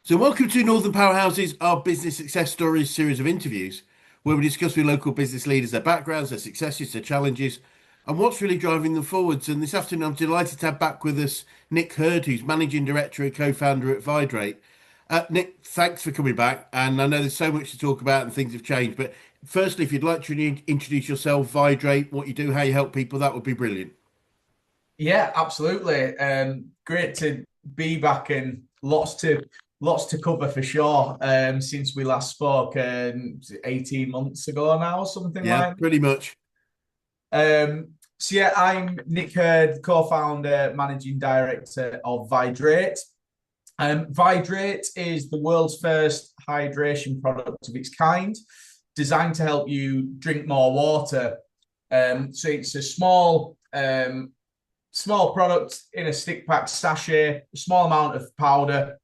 So, welcome to Northern Powerhouses, our business success stories series of interviews, where we discuss with local business leaders their backgrounds, their successes, their challenges, and what's really driving them forwards. And this afternoon, I'm delighted to have back with us Nick Hurd, who's managing director and co-founder at ViDrate. Nick, thanks for coming back. And I know there's so much to talk about and things have changed. But firstly, if you'd like to introduce yourself, ViDrate, what you do, how you help people, that would be brilliant. Yeah, absolutely. Great to be back and lots to cover for sure. Since we last spoke, 18 months ago now, something Yeah, like pretty much. that. So yeah, I'm Nick Hurd, co-founder, managing director of ViDrate. ViDrate is the world's first hydration product of its kind, designed to help you drink more water. So it's a small product in a stick pack sachet, a small amount of powder.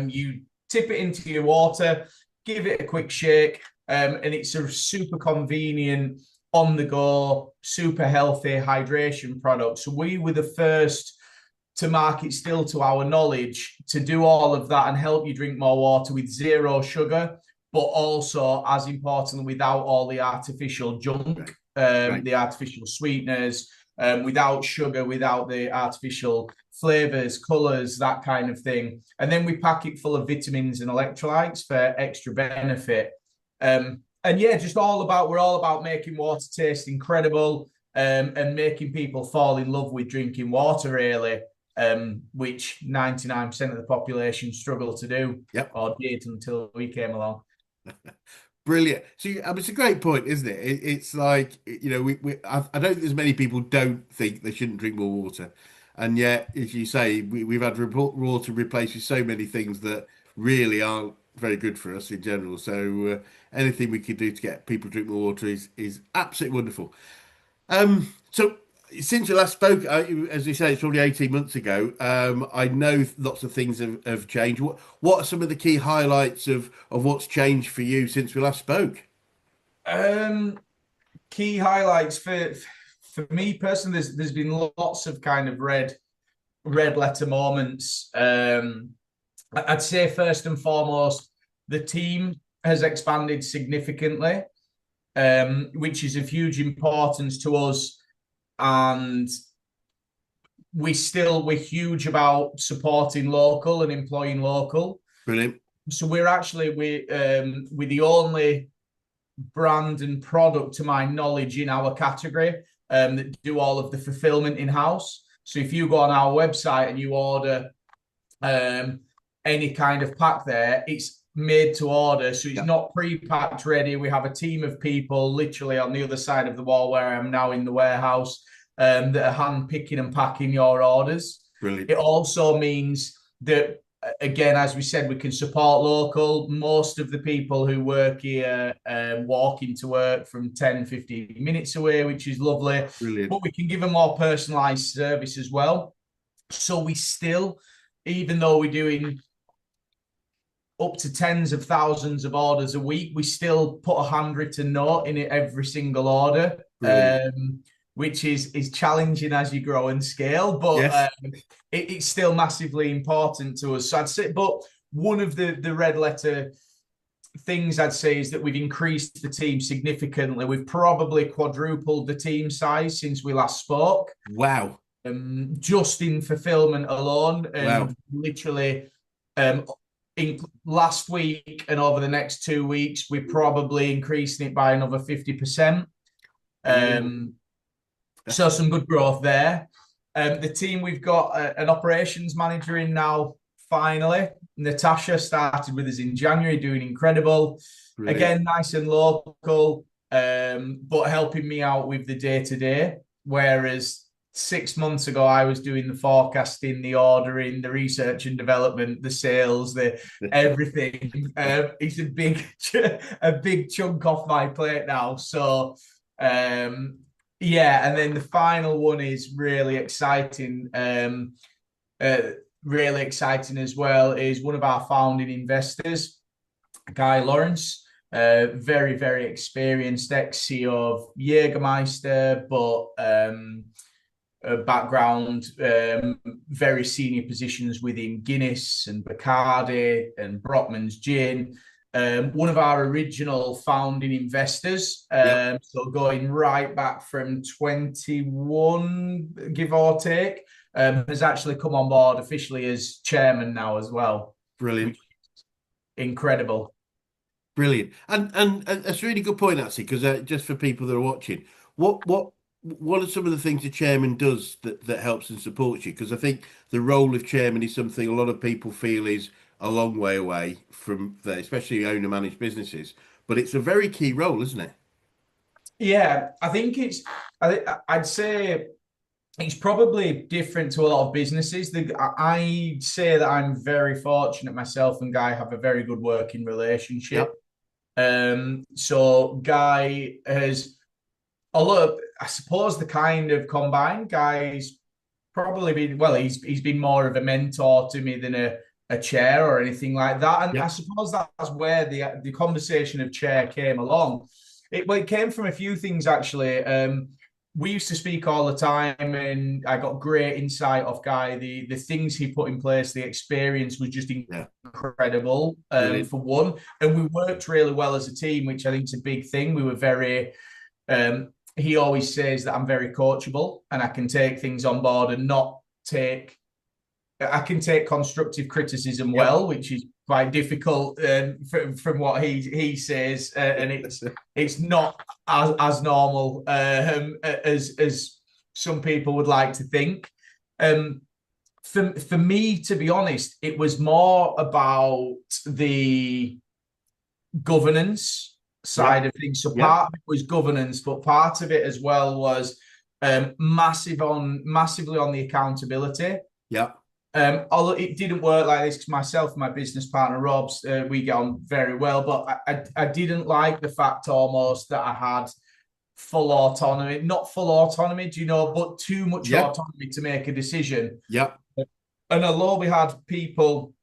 You tip it into your water, give it a quick shake, and it's a super convenient, on the go, super healthy hydration product. So we were the first to market, still to our knowledge, to do all of that and help you drink more water with zero sugar, but also, as importantly, without all the artificial junk, Great, great. the artificial sweeteners, without sugar, without the artificial flavors, colors, that kind of thing. And then we pack it full of vitamins and electrolytes for extra benefit. And yeah, we're all about making water taste incredible, and making people fall in love with drinking water, really, which 99% of the population struggle to do, Yep. or did until we came along. Brilliant. So, it's a great point, isn't it? It's like, I don't think there's many people don't think they shouldn't drink more water. And yet, as you say, we've had water replaced with so many things that really aren't very good for us in general. So, anything we could do to get people to drink more water is absolutely wonderful. So since you last spoke, as you say, it's probably 18 months ago. I know lots of things have changed. What are some of the key highlights of what's changed for you since we last spoke? Um, Key highlights for me personally, there's been lots of kind of red letter moments. I'd say first and foremost, the team has expanded significantly, which is of huge importance to us. And we're huge about supporting local and employing local. Brilliant. So we're the only brand and product, to my knowledge, in our category, that do all of the fulfillment in house. So if you go on our website and you order um, any kind of pack there, it's made to order. So it's Yeah. not pre-packed ready. We have a team of people literally on the other side of the wall where I'm now in the warehouse, that are hand picking and packing your orders. Brilliant. It also means that, again, as we said, we can support local. Most of the people who work here walk into work from 10, 15 minutes away, which is lovely. Brilliant. But we can give a more personalised service as well. So we still, even though we're doing up to tens of thousands of orders a week, we still put a handwritten note in it every single order, Brilliant. which is challenging as you grow and scale, but Yes. it's still massively important to us. So I'd say, but one of the red letter things I'd say is that we've increased the team significantly. We've probably quadrupled the team size since we last spoke, Wow. just in fulfillment alone, Wow. and literally, um, in last week and over the next 2 weeks, we're probably increasing it by another 50%. Brilliant. So some good growth there. The team, we've got an operations manager in now, finally. Natasha started with us in January, doing incredible. Brilliant. Again, nice and local, but helping me out with the day-to-day. Whereas 6 months ago, I was doing the forecasting, the ordering, the research and development, the sales, the everything. It's a big chunk off my plate now. So yeah, and then the final one is really exciting. Uh, Really exciting as well is one of our founding investors, Guy Lawrence, very, very experienced ex-CEO of Jägermeister, but background, very senior positions within Guinness and Bacardi and Brockman's Gin. One of our original founding investors, Yep. so going right back from 21, give or take, has actually come on board officially as chairman now as well, which Brilliant. is incredible. Brilliant. And that's a really good point, actually, because just for people that are watching, what are some of the things the chairman does that helps and supports you? Because I think the role of chairman is something a lot of people feel is a long way away from the, especially owner managed businesses. But it's a very key role, isn't it? Yeah, I think I'd say it's probably different to a lot of businesses. I'd say that I'm very fortunate myself and Guy have a very good working relationship. Yep. So Guy has a lot of, I suppose, the kind of combined. Guy's probably been, well, he's been more of a mentor to me than a chair or anything like that. And I Yep. suppose that's where the conversation of chair came along. It came from a few things actually. We used to speak all the time, and I got great insight off Guy. The things he put in place, the experience was just Yeah. incredible. Brilliant. For one, and we worked really well as a team, which I think is a big thing. We were very he always says that I'm very coachable and I can take things on board and not take I can take constructive criticism Yep. well, which is quite difficult from what he says, and it's not as normal as some people would like to think. Um, for me, to be honest, it was more about the governance side Yep. of things. So Yep. part of it was governance, but part of it as well was massively on the accountability. Yep. Although it didn't work like this because myself and my business partner Rob's, we get on very well, but I didn't like the fact almost that I had full autonomy, not full autonomy, do you know, but too much Yep. autonomy to make a decision. Yep. And although we had people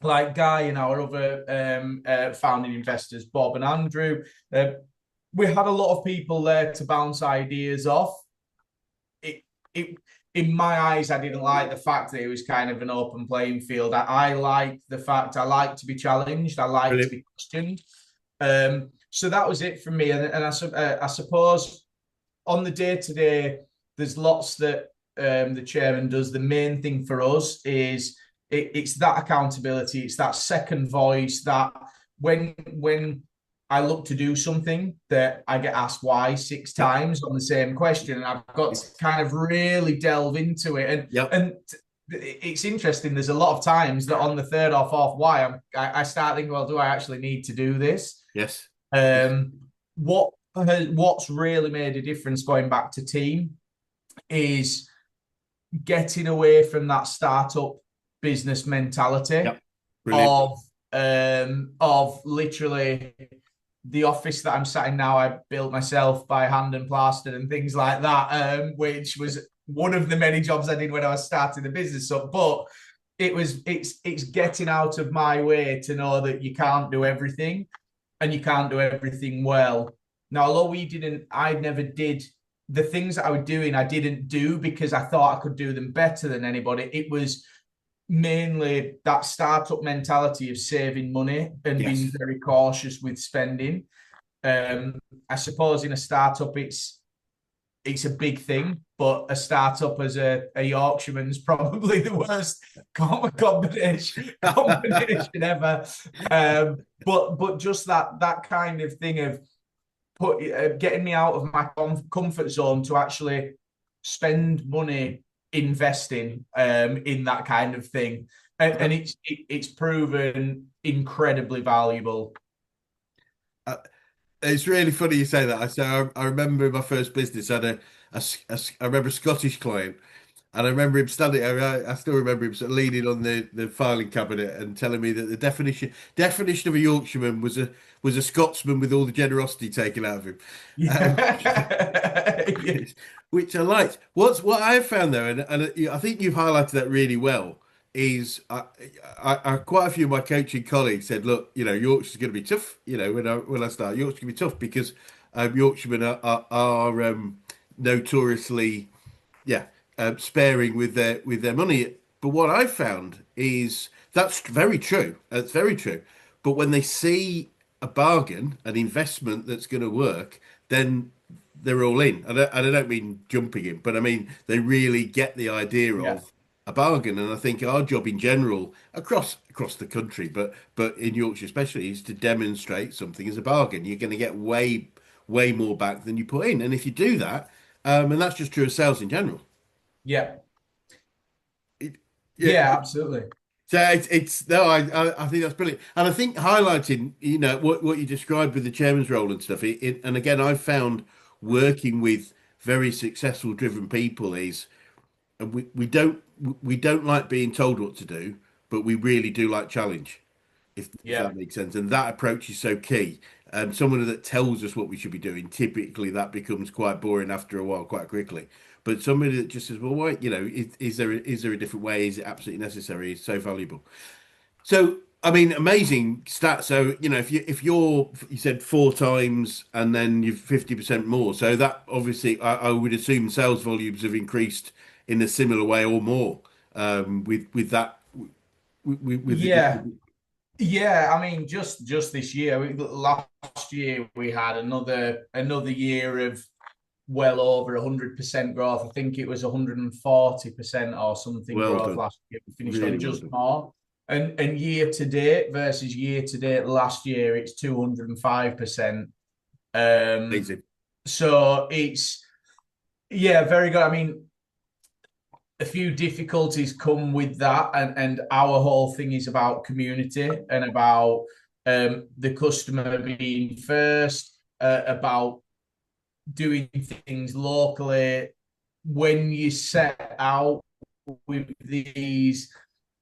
like Guy and our other founding investors, Bob and Andrew, we had a lot of people there to bounce ideas off. It in my eyes, I didn't like the fact that it was kind of an open playing field. I like the fact I like to be challenged. I like to Brilliant. be questioned. So that was it for me. And I suppose on the day to day, there's lots that the chairman does. The main thing for us is it's that accountability. It's that second voice. That when I look to do something that I get asked why six Yep. times on the same question, and I've got to kind of really delve into it. Yep. And it's interesting. There's a lot of times that on the third or fourth why I start thinking, well, do I actually need to do this? Yes. Yes. Um, what's really made a difference going back to team is getting away from that startup business mentality Yep. Brilliant. of literally the office that I'm sat in now, I built myself by hand and plastered and things like that, which was one of the many jobs I did when I was starting the business up. But it's getting out of my way to know that you can't do everything and you can't do everything well. Now, although I never did the things that I was doing, I didn't do because I thought I could do them better than anybody. It was mainly that startup mentality of saving money and being Yes. very cautious with spending. I suppose in a startup, it's a big thing, but a startup as a Yorkshireman's probably the worst combination ever. But just that kind of thing of getting me out of my comfort zone to actually spend money investing in that kind of thing, and it's proven incredibly valuable. Uh, It's really funny you say that. I remember in my first business, I had I remember a Scottish client, and I remember him standing. I still remember him sort of leaning on the filing cabinet and telling me that the definition of a Yorkshireman was a Scotsman with all the generosity taken out of him, um, Yeah. which I liked. What I have found though, and I think you've highlighted that really well, is quite a few of my coaching colleagues said, look, Yorkshire's going to be tough. When I start, Yorkshire's going to be tough because Yorkshiremen are notoriously, yeah, sparing with their money. But what I've found is that's very true. That's very true. But when they see a bargain, an investment that's going to work, then they're all in. And I don't mean jumping in, but I mean they really get the idea Yeah. of a bargain. And I think our job in general, across the country, but in Yorkshire especially, is to demonstrate something as a bargain. You're going to get way more back than you put in. And if you do that, and that's just true of sales in general. Yeah. Yeah, Yeah, absolutely. so it's no, I think that's brilliant, and I think highlighting, what you described with the chairman's role and stuff. And again, I've found working with very successful, driven people is, and we don't like being told what to do, but we really do like challenge, if Yeah. that makes sense. And that approach is so key. Someone that tells us what we should be doing, typically that becomes quite boring after a while, quite quickly. But somebody that just says, "Well, why? Is there a different way? Is it absolutely necessary? It's so valuable." So, I mean, amazing stats. So, if you said four times and then you've 50% more. So that obviously, I would assume sales volumes have increased in a similar way or more. With that, with the, Yeah. Yeah, I mean, just this year, last year we had another year of well over 100% growth. I think it was 140% or something well growth done, last year. We finished really on well just done, more. And year to date versus year to date last year, it's 205%. Um, amazing. so it's yeah, very good. I mean, a few difficulties come with that, and our whole thing is about community and about the customer being first, about doing things locally. When you set out with these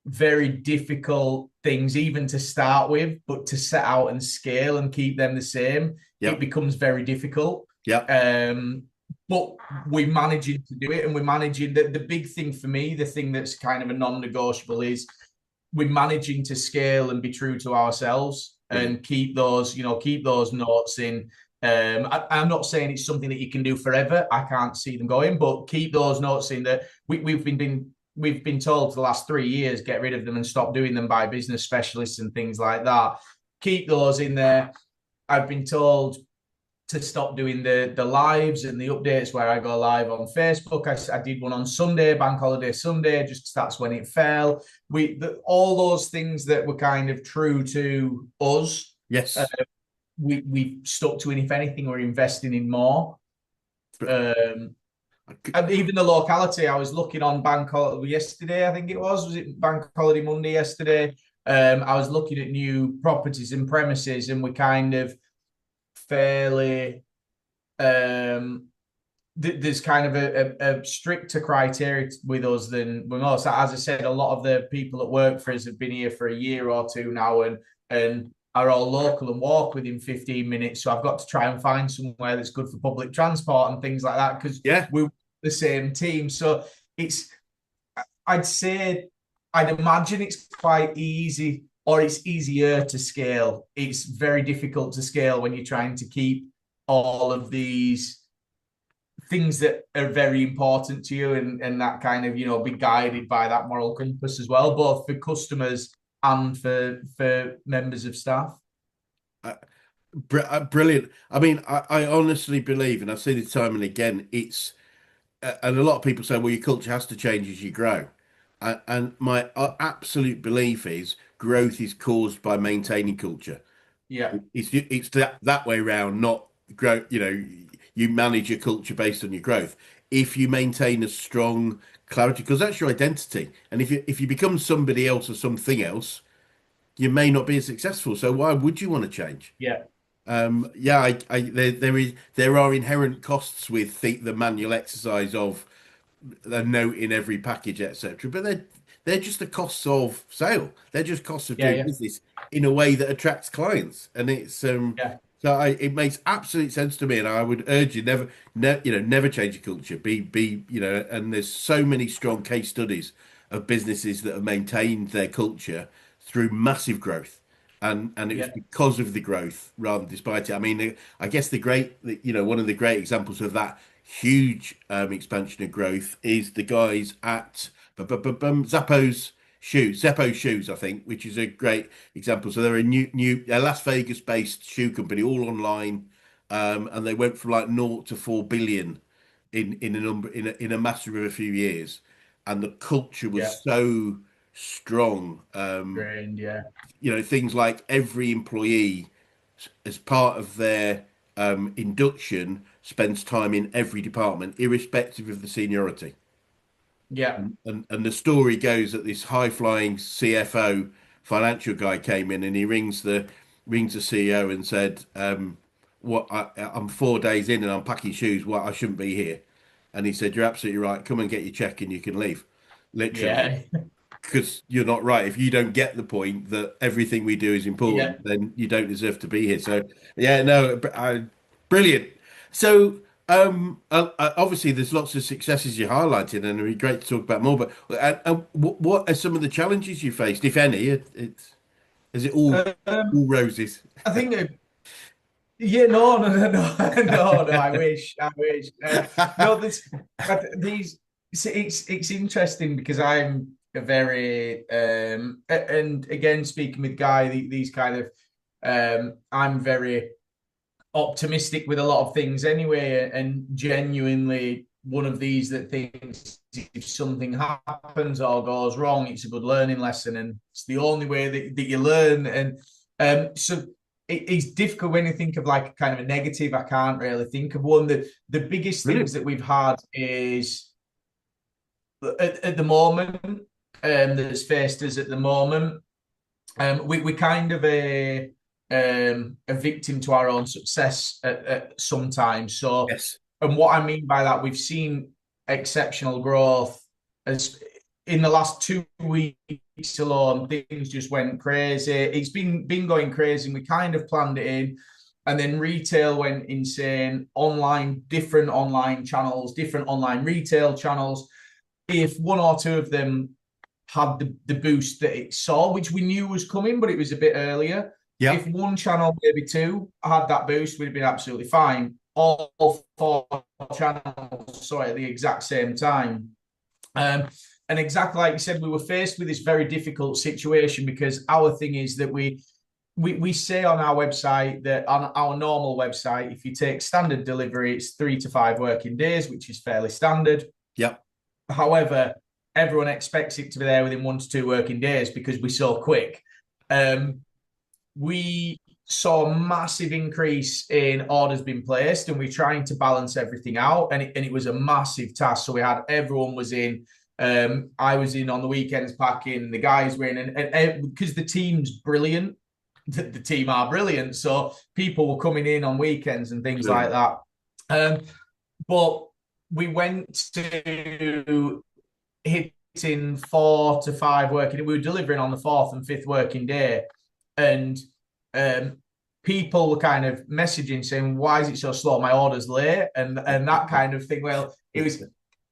very difficult things, even to start with, but to set out and scale and keep them the same, it Yep, becomes very difficult. yep, Um, but we're managing to do it, and we're managing the big thing for me, the thing that's kind of a non-negotiable is we're managing to scale and be true to ourselves brilliant. and keep those notes in. I'm not saying it's something that you can do forever. I can't see them going, but keep those notes in that we've been told for the last 3 years, get rid of them and stop doing them by business specialists and things like that. Keep those in there. I've been told to stop doing the lives and the updates where I go live on Facebook. I did one on Sunday, Bank Holiday Sunday, just 'cause that's when it fell. All those things that were kind of true to us, uh, Yes. we stuck to, and if anything, we're investing in more. But Um, and even the locality, I was looking on Bank Holiday yesterday, I think it was it Bank Holiday Monday yesterday? I was looking at new properties and premises, and we kind of fairly there's kind of a stricter criteria with us than with most. As I said, a lot of the people that work for us have been here for a year or two now, and are all local and walk within 15 minutes. So I've got to try and find somewhere that's good for public transport and things like that because yeah, we're the same team. So it's I'd say I'd imagine it's quite easy or it's easier to scale. It's very difficult to scale when you're trying to keep all of these things that are very important to you and that kind of be guided by that moral compass as well, both for customers and for members of staff. uh, brilliant. I mean, I honestly believe, and I've seen it time and again, and a lot of people say, well, your culture has to change as you grow. And my absolute belief is growth is caused by maintaining culture. Yeah, It's that way around, not grow. You manage your culture based on your growth. If you maintain a strong clarity, because that's your identity, and if you become somebody else or something else, you may not be as successful. So why would you want to change? yeah, Yeah, there are inherent costs with the manual exercise of a note in every package, etc. But they're just the costs of sale. They're just costs of yeah, doing yeah, business in a way that attracts clients, and yeah, it makes absolute sense to me. And I would urge you never change your culture. And there's so many strong case studies of businesses that have maintained their culture through massive growth. And it was yeah, because of the growth rather than despite it. I mean, I guess one of the great examples of that huge expansion of growth is the guys at Zappos Zeppo Shoes, I think, which is a great example. So they're a new Las Vegas-based shoe company, all online, and they went from like 0 to 4 billion in a number in a matter of a few years, and the culture was Yeah. so strong. Grand, yeah. Things like every employee, as part of their induction, spends time in every department, irrespective of the seniority. Yeah. And the story goes that this high-flying CFO financial guy came in and he rings the CEO and said, "What? I'm 4 days in and I'm packing shoes. What? I shouldn't be here." And he said, "You're absolutely right. Come and get your check and you can leave." Literally, Yeah. because you're not right. If you don't get the point that everything we do is Yeah. important, then you don't deserve to be here. So, yeah, no, brilliant. So, obviously, there's lots of successes you highlighted, and it'd be great to talk about more. But what are some of the challenges you faced, if any? Is it all Um, roses? I think yeah, no, no, no, no, no, no. I wish, I wish. No, this, these. It's interesting because I'm a very and again speaking with Guy, these kind of I'm very optimistic with a lot of things anyway, and genuinely one of these that thinks if something happens or goes wrong, it's a good learning lesson, and it's the only way that you learn. And so it's difficult when you think of like kind of a negative. I can't really think of one. The biggest things Brilliant. that we've had is at the moment that's faced us at the moment. We kind of a victim to our own success at sometimes. So, Yes. and what I mean by that, we've seen exceptional growth as in the last 2 weeks alone. Things just went crazy. It's been going crazy, and we kind of planned it in. And then retail went insane. Online, different online channels, different online retail channels. If one or two of them had the boost that it saw, which we knew was coming, but it was a bit earlier. Yeah. If one channel, maybe two, had that boost, we'd have been absolutely fine. All four channels saw it at the exact same time. And exactly like you said, we were faced with this very difficult situation because our thing is that we say on our website that on our normal website, if you take standard delivery, it's 3 to 5 working days, which is fairly standard. Yeah. However, everyone expects it to be there within 1 to 2 working days because we're so quick. We saw a massive increase in orders being placed, and we're trying to balance everything out. And it was a massive task. So we had everyone was in. I was in on the weekends packing. The guys were in, and because the team's brilliant, the team are brilliant. So people were coming in on weekends and things like Brilliant. that. But we went to hitting 4 to 5 working. We were delivering on the fourth and fifth working day, and people were kind of messaging saying, "Why is it so slow? My order's late," and that kind of thing. Well, it was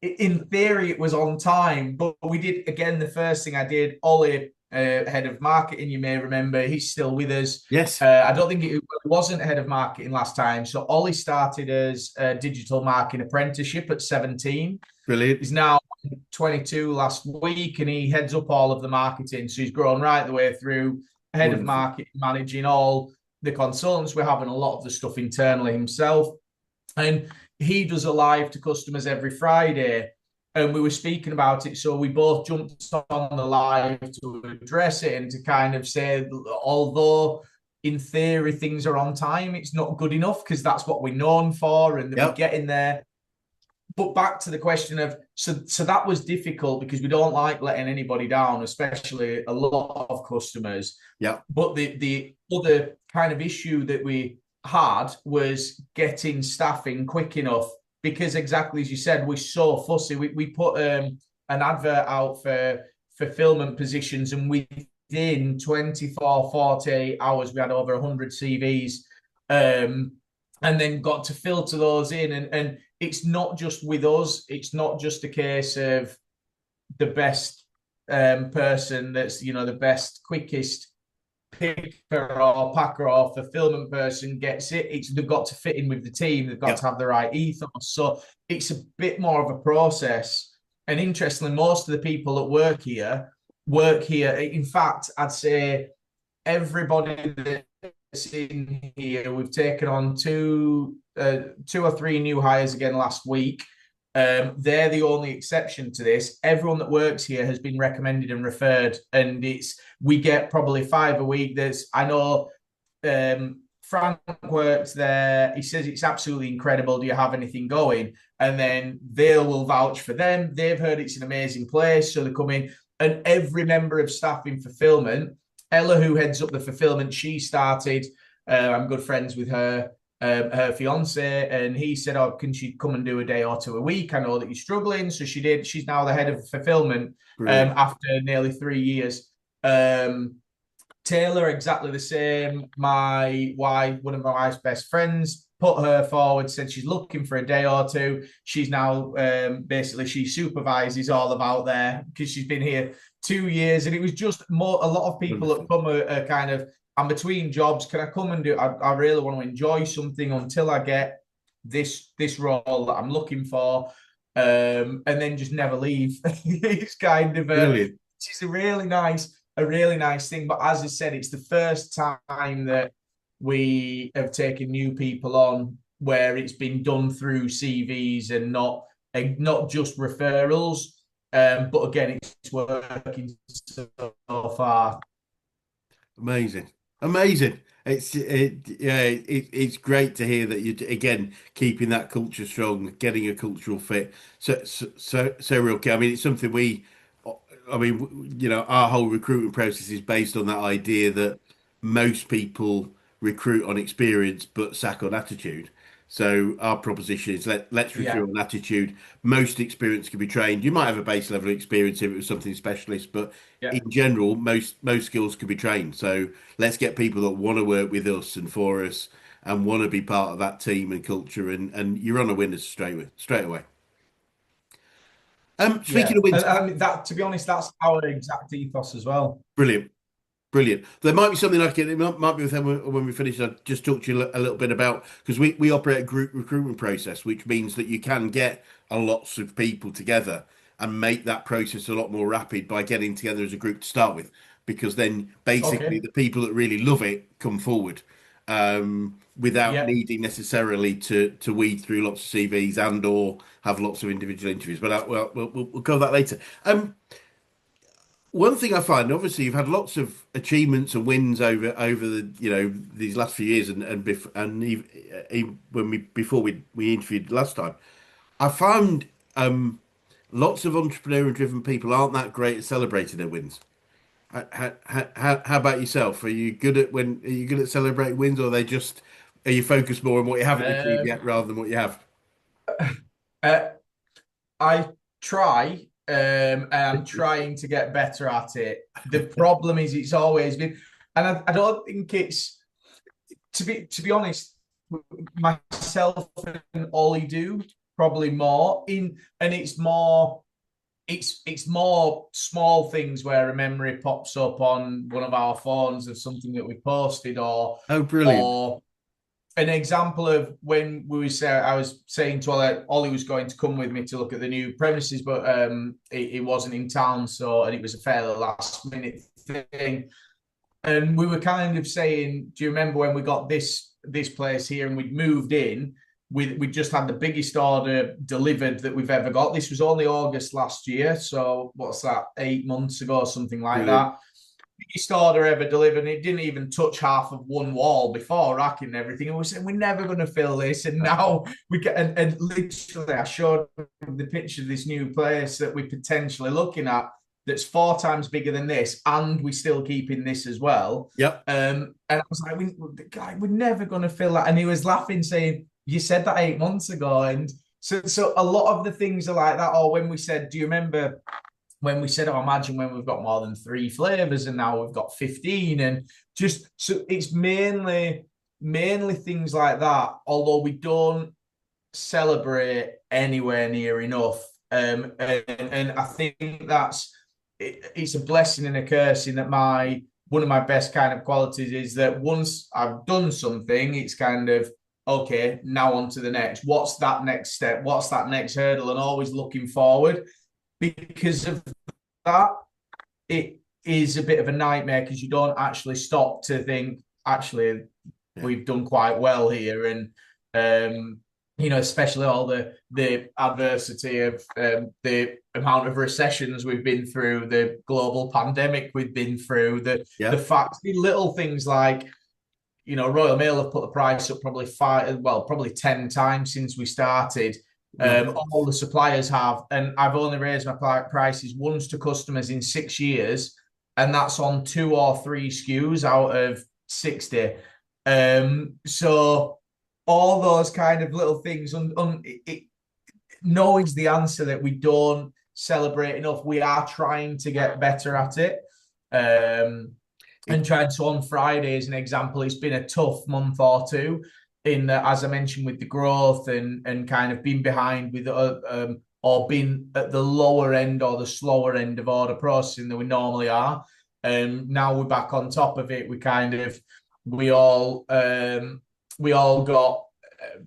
in theory it was on time, but we did again. The first thing I did, Ollie, head of marketing, you may remember, he's still with us. Yes. I don't think it wasn't head of marketing last time. So Ollie started as a digital marketing apprenticeship at 17. Brilliant. He's now 22 last week, and he heads up all of the marketing. So he's grown right the way through, head of Wonderful. marketing, managing all the consultants. We're having a lot of the stuff internally himself. And he does a live to customers every Friday. And we were speaking about it. So we both jumped on the live to address it and to kind of say, although in theory things are on time, it's not good enough because that's what we're known for and that we Yep. get in there. But back to the question of so that was difficult because we don't like letting anybody down, especially a lot of customers. Yep. But the other kind of issue that we had was getting staffing quick enough because exactly as you said, we're so fussy. We put an advert out for fulfillment positions, and within 24, 48 hours, we had over 100 CVs. And then got to filter those in. And it's not just with us. It's not just a case of the best person that's, the best, quickest picker or packer or fulfillment person gets it. They've got to fit in with the team. They've got Yeah. to have the right ethos. So it's a bit more of a process. And interestingly, most of the people that work here. In fact, I'd say everybody that's in here, we've taken on two or three new hires again last week. They're the only exception to this. Everyone that works here has been recommended and referred, and we get probably 5 a week. I know Frank works there. He says it's absolutely incredible. Do you have anything going? And then they will vouch for them. They've heard it's an amazing place, so they come in. And every member of staff in fulfillment, Ella, who heads up the fulfillment, she started. I'm good friends with her fiance, and he said, "Oh, can she come and do a day or two a week? I know that you're struggling." So she did. She's now the head of fulfillment Brilliant. after nearly 3 years. Taylor, exactly the same. One of my wife's best friends, put her forward, said she's looking for a day or two. She's now basically she supervises all about there because she's been here 2 years, and it was just more. A lot of people that Wonderful. come are kind of, I'm between jobs. Can I come and do? I really want to enjoy something until I get this role that I'm looking for, and then just never leave. It's kind of Brilliant. it's a really nice thing. But as I said, it's the first time that we have taken new people on where it's been done through CVs and not just referrals. But again, it's working so far. Amazing. Amazing. It's great to hear that you're again keeping that culture strong, getting a cultural fit. So real key. I mean, it's something our whole recruitment process is based on that idea that most people recruit on experience but sack on attitude. So our proposition is let's Yeah, recruit on attitude. Most experience can be trained. You might have a base level of experience if it was something specialist, but yeah. in general, most skills can be trained. So let's get people that want to work with us and for us and want to be part of that team and culture, and you're on a winner straight away. Speaking Yeah, of wins, and that, to be honest, that's our exact ethos as well. brilliant. Brilliant. There might be something I can, it might be with them when we finish. I'll just talk to you a little bit about, because we operate a group recruitment process, which means that you can get a lots of people together and make that process a lot more rapid by getting together as a group to start with, because then basically Okay. the people that really love it come forward without Yeah. needing necessarily to weed through lots of CVs and or have lots of individual interviews. But we'll cover that later. One thing I find, obviously, you've had lots of achievements and wins over the these last few years, and even when we interviewed last time, I found lots of entrepreneur driven people aren't that great at celebrating their wins. How about yourself? Are you good at celebrating wins, or are you focused more on what you haven't achieved Um, yet rather than what you have? uh, I try, and I'm trying to get better at it. The problem is, it's always been, and I don't think it's to be honest. Myself and Ollie do probably more in, and it's more small things where a memory pops up on one of our phones of something that we posted, Oh, brilliant! or an example of when I was saying to Ollie was going to come with me to look at the new premises, but he wasn't in town, so, and it was a fairly last minute thing. And we were kind of saying, do you remember when we got this place here and we'd moved in? We just had the biggest order delivered that we've ever got. This was only August last year, so what's that? 8 months ago, something like Brilliant. that. Biggest order ever delivered, and it didn't even touch half of one wall before racking and everything. And we said we're never going to fill this, and now we get. And literally, I showed the picture of this new place that we're potentially looking at, that's 4 times bigger than this, and we're still keeping this as well. Yep. And I was like, we're never going to fill that. And he was laughing, saying, "You said that 8 months ago." And so a lot of the things are like that. Or when we said, "Do you remember when we said, oh, imagine when we've got more than 3 flavors and now we've got 15?" And just so it's mainly things like that. Although we don't celebrate anywhere near enough. And I think it's a blessing and a curse in that one of my best kind of qualities is that once I've done something, it's kind of okay, now on to the next. What's that next step? What's that next hurdle? And always looking forward. Because of that, it is a bit of a nightmare because you don't actually stop to think, actually, Yeah. we've done quite well here. And especially all the adversity of the amount of recessions we've been through, the global pandemic we've been through, the Yeah. fact, the little things like, Royal Mail have put the price up probably probably 10 times since we started. Right. All the suppliers have, and I've only raised my prices once to customers in 6 years, and that's on 2 or 3 SKUs out of 60. So all those kind of little things, knowing's the answer that we don't celebrate enough. We are trying to get better at it. And It, tried so on Friday as an example, it's been a tough month or two in that, as I mentioned, with the growth and kind of being behind with or being at the lower end or the slower end of order processing than we normally are. And now we're back on top of it. We all I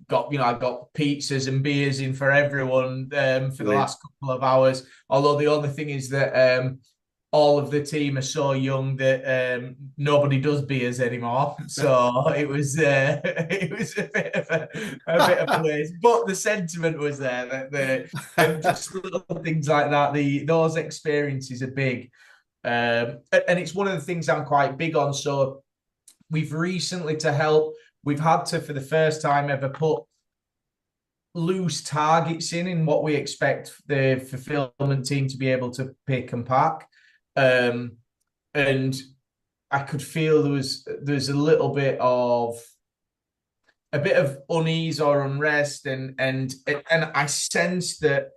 got pizzas and beers in for everyone for the brilliant. last couple of hours. Although the only thing is that all of the team are so young that nobody does beers anymore. So it was a bit of a waste, but the sentiment was there that and just little things like that. Those experiences are big, and it's one of the things I'm quite big on. So we've recently we've had to for the first time ever put loose targets in what we expect the fulfillment team to be able to pick and pack. And I could feel there's a bit of unease or unrest, and I sensed that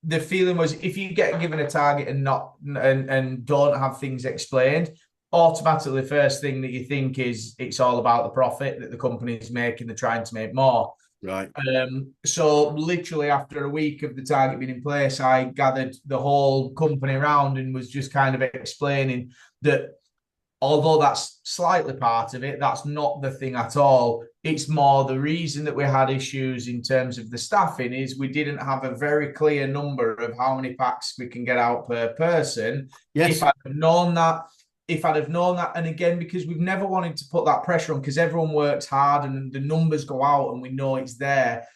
the feeling was if you get given a target and not and don't have things explained, automatically the first thing that you think is it's all about the profit that the company is making, they're trying to make more. Right. So literally after a week of the target being in place, I gathered the whole company around and was just kind of explaining that although that's slightly part of it, that's not the thing at all. It's more the reason that we had issues in terms of the staffing is we didn't have a very clear number of how many packs we can get out per person. If Yes. I'd have known that, and again, because we've never wanted to put that pressure on, because everyone works hard and the numbers go out and we know it's there.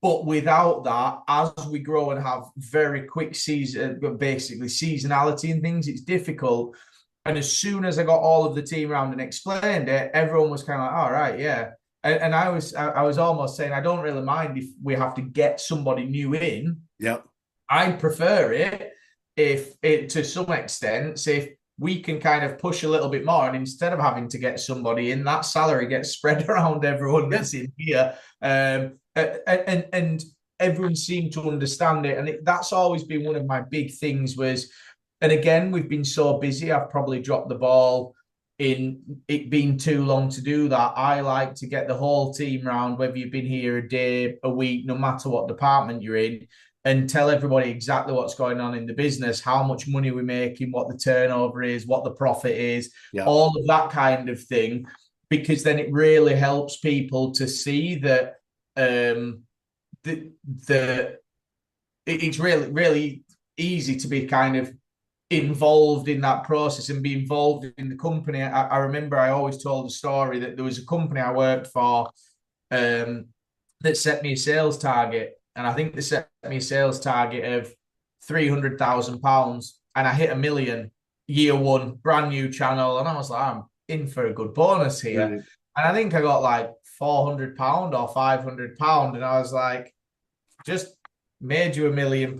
But without that, as we grow and have very quick basically seasonality and things, it's difficult. And as soon as I got all of the team around and explained it, everyone was kind of like, all right, yeah. And I was almost saying, I don't really mind if we have to get somebody new in. Yeah. I prefer it if it to some extent, if we can kind of push a little bit more, and instead of having to get somebody in, that salary gets spread around everyone Yeah. that's in here. And everyone seemed to understand it. And that's always been one of my big things was, and again, we've been so busy, I've probably dropped the ball in it being too long to do that. I like to get the whole team round, whether you've been here a day, a week, no matter what department you're in, and tell everybody exactly what's going on in the business, how much money we're making, what the turnover is, what the profit is, Yeah. all of that kind of thing, because then it really helps people to see that it's really, really easy to be kind of involved in that process and be involved in the company. I remember I always told the story that there was a company I worked for that set me a sales target. And I think they set me a sales target of £300,000 and I hit 1 million year one, brand new channel. And I was like, I'm in for a good bonus here. Brilliant. And I think I got like £400 or £500. And I was like, just made you £1 million.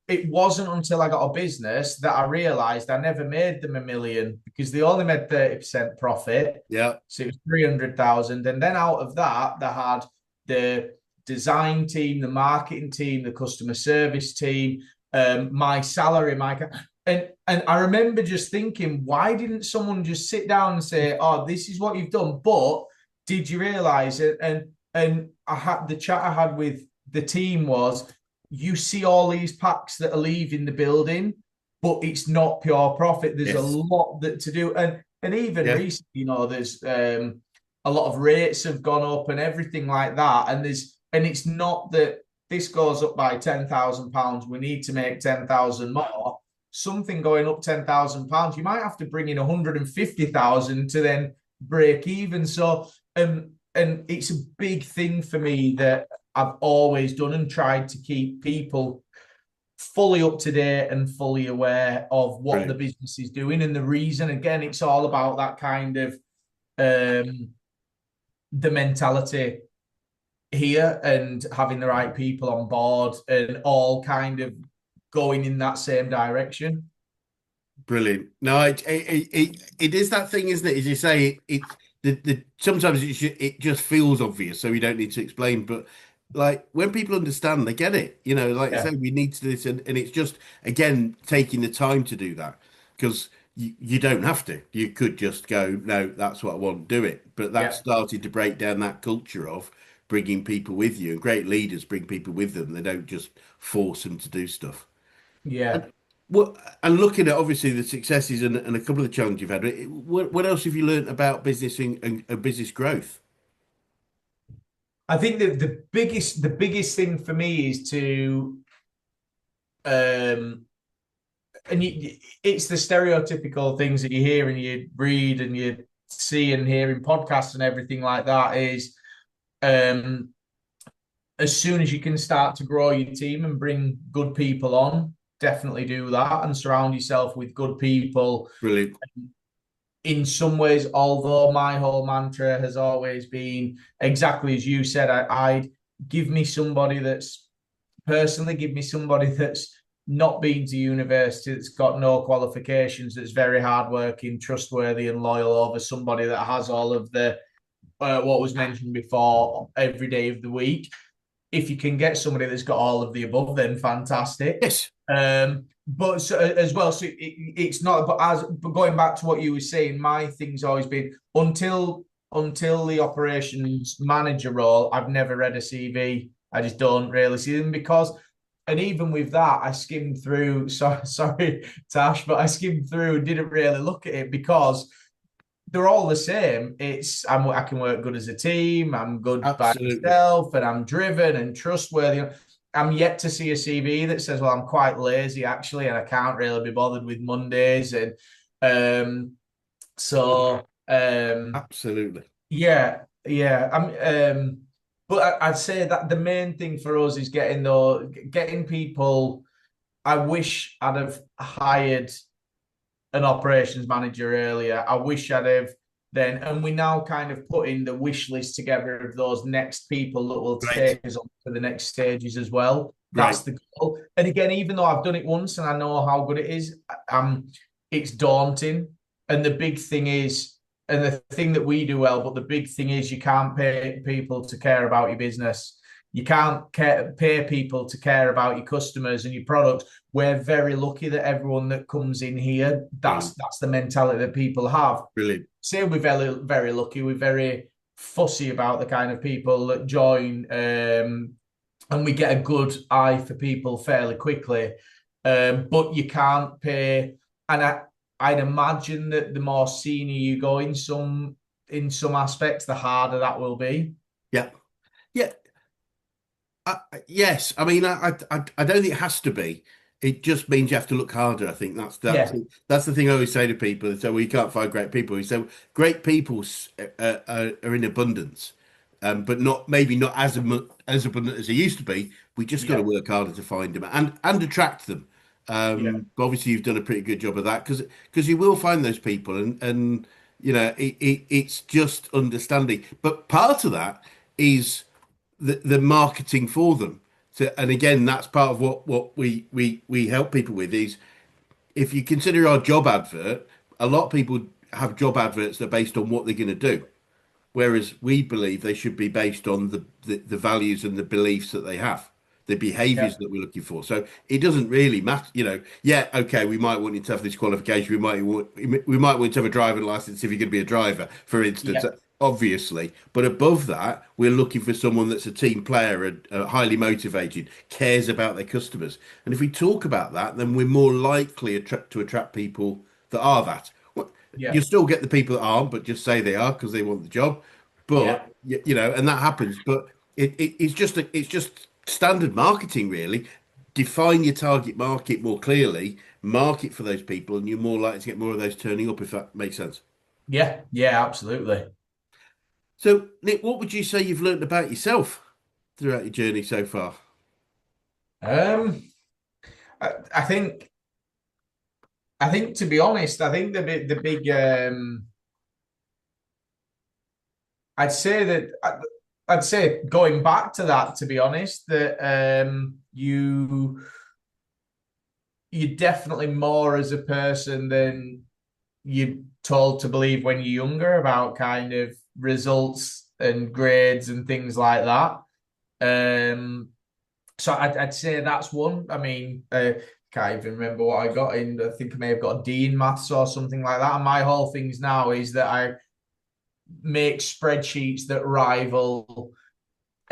It wasn't until I got a business that I realized I never made them 1 million because they only made 30% profit. Yeah. So it was 300,000. And then out of that, they had the design team, the marketing team, the customer service team, my salary, and I remember just thinking, why didn't someone just sit down and say, oh, this is what you've done? But did you realize it? And I had the chat I had with the team was, you see all these packs that are leaving the building, but it's not pure profit. There's a Yes. lot that to do. And And even Yeah, recently, there's a lot of rates have gone up and everything like that. And it's not that this goes up by £10,000. We need to make 10,000 more. Something going up £10,000, you might have to bring in 150,000 to then break even. So, and it's a big thing for me that I've always done and tried to keep people fully up to date and fully aware of what the brilliant, business is doing. And the reason, again, it's all about that kind of um, the mentality here and having the right people on board and all kind of going in that same direction. brilliant. No, it is that thing, isn't it? As you say, the sometimes it just feels obvious, so we don't need to explain. But like when people understand, they get it. You know, like I Yeah, say, we need to do this, and it's just again taking the time to do that because you don't have to. You could just go, no, that's what I want, do it. But that yeah, started to break down that culture of bringing people with you, and great leaders bring people with them. They don't just force them to do stuff. yeah. And what and looking at obviously the successes and a couple of the challenges you've had, what else have you learned about business and business growth? I think that the biggest thing for me is to um it's the stereotypical things that you hear and you read and you see and hear in podcasts and everything like that is um as soon as you can start to grow your team and bring good people on, definitely do that and surround yourself with good people. Brilliant. In some ways, although my whole mantra has always been exactly as you said, I'd give me somebody that's personally give me somebody that's not been to university, that's got no qualifications, that's very hardworking, trustworthy, and loyal over somebody that has all of the what was mentioned before every day of the week. If you can get somebody that's got all of the above, then fantastic. Yes. But so, as well, so it's not. But going back to what you were saying, my thing's always been until the operations manager role. I've never read a CV. I just don't really see them because, and even with that, I skimmed through. Sorry, Tash, but I skimmed through and didn't really look at it because they're all the same. I can work good as a team. I'm good by Absolutely. myself, and I'm driven and trustworthy. I'm yet to see a CV that says, "Well, I'm quite lazy actually, and I can't really be bothered with Mondays." And um, so Absolutely. yeah, yeah. But I'd say that the main thing for us is getting people. I wish I'd have hired an operations manager earlier. I wish I'd have then, and we now kind of putting the wish list together of those next people that will Great. take us on to the next stages as well. That's Great. the goal. And again, even though I've done it once and I know how good it is, it's daunting. And the big thing is, and the thing that we do well, but the big thing is you can't pay people to care about your business. You can't pay people to care about your customers and your products. We're very lucky that everyone that comes in here, Brilliant. that's the mentality that people have. Brilliant. Say we're very lucky. We're very fussy about the kind of people that join, and we get a good eye for people fairly quickly. But you can't pay, and I'd imagine that the more senior you go in some aspects, the harder that will be. Yeah. Yeah. Yes, I mean, I don't think it has to be. It just means you have to look harder. I think Yeah, that's the thing I always say to people. So we can't find great people. We say great people are in abundance, but not maybe not as abundant as they used to be. We just got to yeah, work harder to find them and attract them. yeah, But obviously, you've done a pretty good job of that because you will find those people, and you know it's just understanding. But part of that is the marketing for them. So, and again, that's part of what we help people with is if you consider our job advert, a lot of people have job adverts that are based on what they're going to do. Whereas we believe they should be based on the values and the beliefs that they have, the yeah, behaviors that we're looking for. So it doesn't really matter, you know. Yeah, okay, we might want you to have this qualification. We might want you to have a driving license if you're going to be a driver, for instance, yeah, obviously. But above that, we're looking for someone that's a team player and highly motivated, cares about their customers. And if we talk about that, then we're more likely to attract people that are that. Yeah. you'll still get the people that aren't, but just say they are because they want the job. But Yeah. you know, and that happens. But it's just standard marketing, really. Define your target market more clearly, market for those people, and you're more likely to get more of those turning up, if that makes sense. Yeah. Yeah. Absolutely. So, Nick, what would you say you've learned about yourself throughout your journey so far? Um, I think to be honest, I think the big I'd say that I'd say going back to that, to be honest, that you're definitely more as a person than you're told to believe when you're younger about kind of results and grades and things like that. So I'd say that's one. I mean, can't even remember what I got in. I think I may have got a D in maths or something like that. And my whole things now is that I make spreadsheets that rival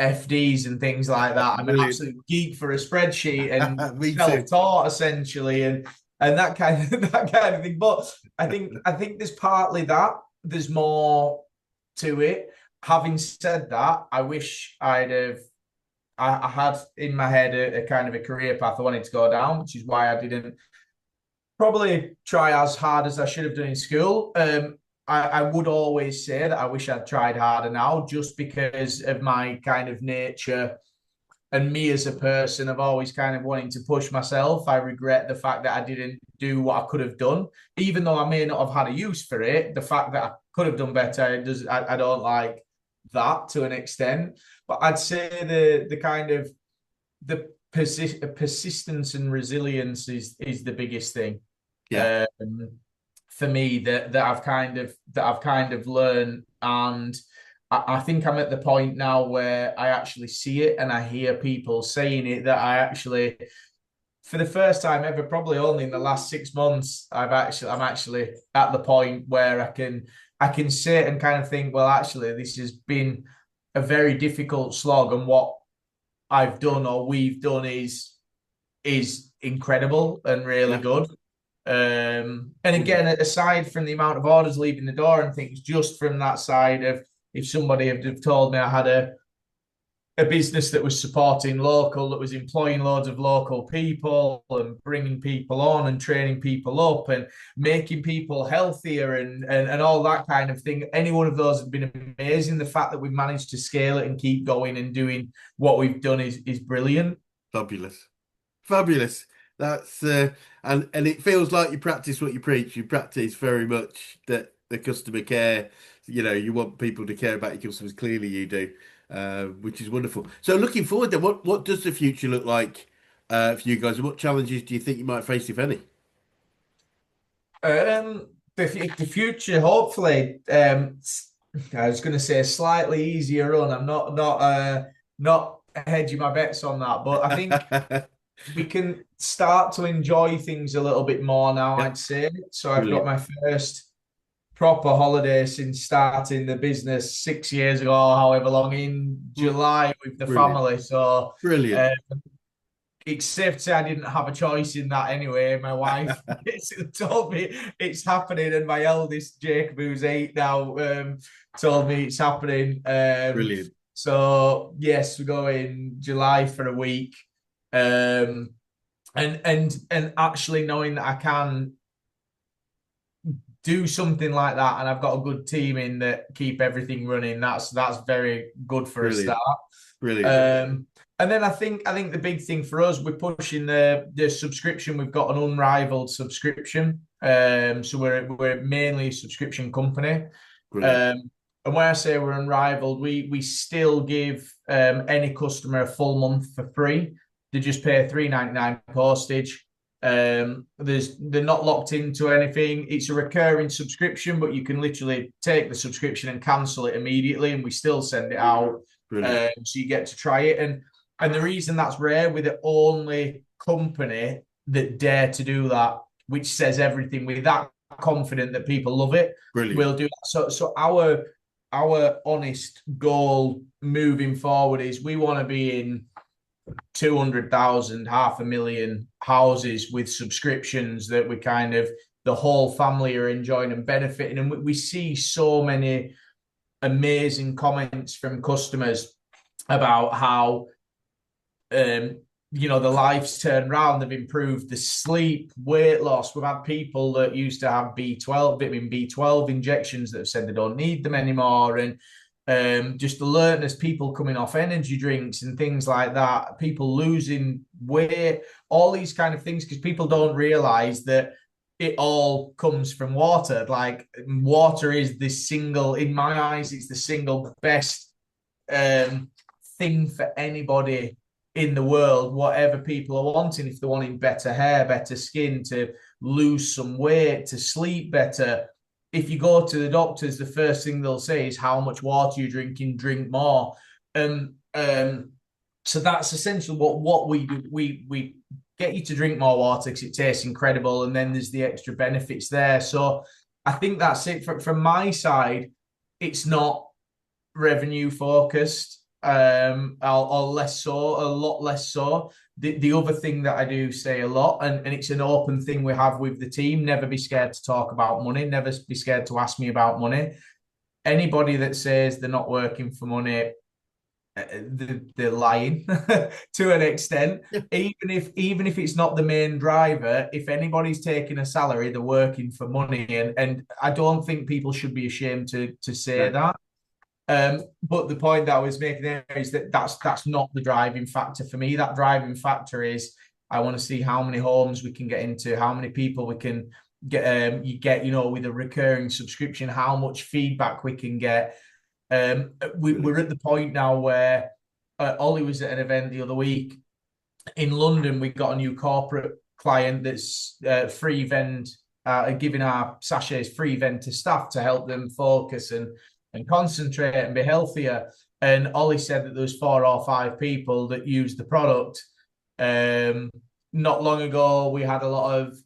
FDs and things like that. I'm an Brilliant. absolute geek for a spreadsheet and Me too. self-taught essentially, and that kind of that kind of thing. But I think there's partly that. There's more to it. Having said that, I wish I had in my head a kind of a career path I wanted to go down, which is why I didn't probably try as hard as I should have done in school. I would always say that I wish I'd tried harder now, just because of my kind of nature and me as a person. I've always kind of wanting to push myself. I regret the fact that I didn't do what I could have done, even though I may not have had a use for it. The fact that I could have done better, I don't like that to an extent. But I'd say the kind of the persistence and resilience is the biggest thing Yeah. um, for me that I've kind of learned, and I think I'm at the point now where I actually see it and I hear people saying it, that I actually, for the first time ever, probably only in the last 6 months, I'm actually at the point where I can sit and kind of think, well, actually, this has been a very difficult slog, and what I've done or we've done is incredible and really Yeah. good. And again, Brilliant. aside from the amount of orders leaving the door and things, just from that side of, if somebody had have told me I had a business that was supporting local, that was employing loads of local people and bringing people on and training people up and making people healthier and all that kind of thing, any one of those have been amazing. The fact that we've managed to scale it and keep going and doing what we've done is brilliant. Fabulous. Fabulous. That's and it feels like you practice what you preach. You practice very much that the customer care. You know, you want people to care about your customers. Clearly, you do, which is wonderful. So, looking forward, then, what does the future look like for you guys, and what challenges do you think you might face, if any? The future, hopefully, I was going to say a slightly easier run. I'm not hedging my bets on that, but I think we can start to enjoy things a little bit more now, Yeah, I'd say. So I've got brilliant. my first proper holiday since starting the business 6 years ago, however long, in Br- July with the Brilliant. family. So Brilliant. uh, it's safe to say I didn't have a choice in that anyway. My wife basically told me it's happening, and my eldest Jacob, who's 8 now, told me it's happening. Brilliant. So yes, we go in July for a week, um, and actually knowing that I can do something like that, and I've got a good team in that keep everything running. That's very good for a start. Brilliant. Brilliant. Um, and then I think the big thing for us, we're pushing the subscription. We've got an unrivaled subscription. So we're mainly a subscription company. Brilliant. Um, and when I say we're unrivaled, we still give any customer a full month for free. They just pay £3.99 postage. They're not locked into anything. It's a recurring subscription, but you can literally take the subscription and cancel it immediately, and we still send it out. Brilliant. So you get to try it. And the reason that's rare, we're the only company that dare to do that, which says everything. We're that confident that people love it. Brilliant. We'll do that. So our honest goal moving forward is we want to be in 200,000, 500,000 houses with subscriptions that we kind of the whole family are enjoying and benefiting. And we see so many amazing comments from customers about how the life's turned around, they've improved the sleep, weight loss. We've had people that used to have vitamin B12 injections that have said they don't need them anymore. And just alertness, people coming off energy drinks and things like that, people losing weight, all these kind of things, because people don't realize that it all comes from water. Like, water is in my eyes, it's the single best thing for anybody in the world, whatever people are wanting. If they're wanting better hair, better skin, to lose some weight, to sleep better, if you go to the doctors, the first thing they'll say is, how much water you're drinking, drink more. And so that's essentially what we do. We get you to drink more water because it tastes incredible, and then there's the extra benefits there. So I think that's it from my side. It's not revenue focused, or less so, a lot less so. The other thing that I do say a lot, and it's an open thing we have with the team: never be scared to talk about money, never be scared to ask me about money. Anybody that says they're not working for money, they're lying to an extent. Yeah, Even if it's not the main driver, if anybody's taking a salary, they're working for money, and I don't think people should be ashamed to say no, that. But the point that I was making there is that that's not the driving factor for me. That driving factor is, I want to see how many homes we can get into, how many people we can get. With a recurring subscription, how much feedback we can get. We're at the point now where Ollie was at an event the other week in London. We got a new corporate client that's free vend, giving our sachets free vend to staff to help them focus and concentrate and be healthier. And Ollie said that there was 4 or 5 people that used the product. Not long ago, we had a lot of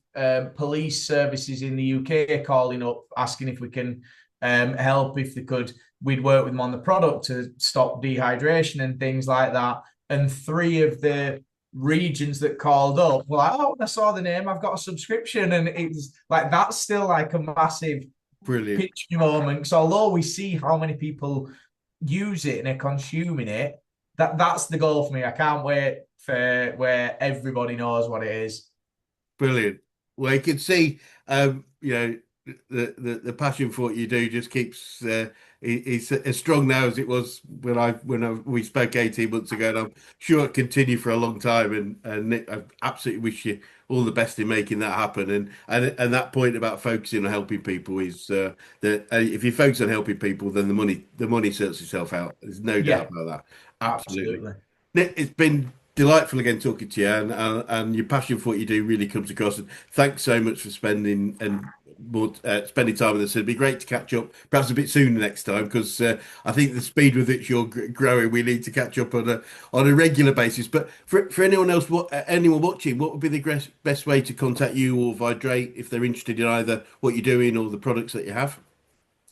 police services in the UK calling up, asking if we can help, if they could. We'd work with them on the product to stop dehydration and things like that. And 3 of the regions that called up were like, oh, I saw the name, I've got a subscription. And it's like, that's still like a massive brilliant. pitch moment. So although we see how many people use it and are consuming it, that's the goal for me. I can't wait for where everybody knows what it is. Brilliant. Well, you can see, the passion for what you do just keeps it's as strong now as it was we spoke 18 months ago, and I'm sure it'll continue for a long time. And Nick, I absolutely wish you all the best in making that happen. And that point about focusing on helping people is that if you focus on helping people, then the money sorts itself out. There's no doubt Yeah, about that. Absolutely. absolutely. Nick, it's been delightful again talking to you, and your passion for what you do really comes across. And thanks so much for spending time with us. It'd be great to catch up, perhaps a bit sooner next time, because I think the speed with which you're growing, we need to catch up on a regular basis. But for anyone else, anyone watching, what would be the best way to contact you or ViDrate if they're interested in either what you're doing or the products that you have?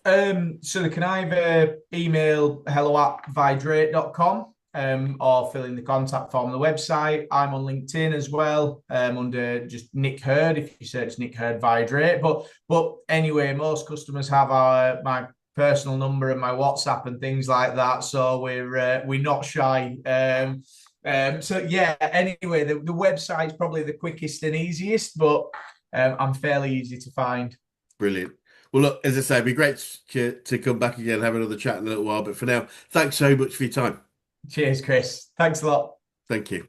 So they can either email hello@vidrate.com, or fill in the contact form on the website. I'm on LinkedIn as well, under just Nick Hurd, if you search Nick Hurd Vidrate. But anyway, most customers have my personal number and my WhatsApp and things like that. So we're not shy. So yeah, anyway, the website's probably the quickest and easiest, but I'm fairly easy to find. Brilliant. Well, look, as I say, it'd be great to come back again and have another chat in a little while. But for now, thanks so much for your time. Cheers, Chris. Thanks a lot. Thank you.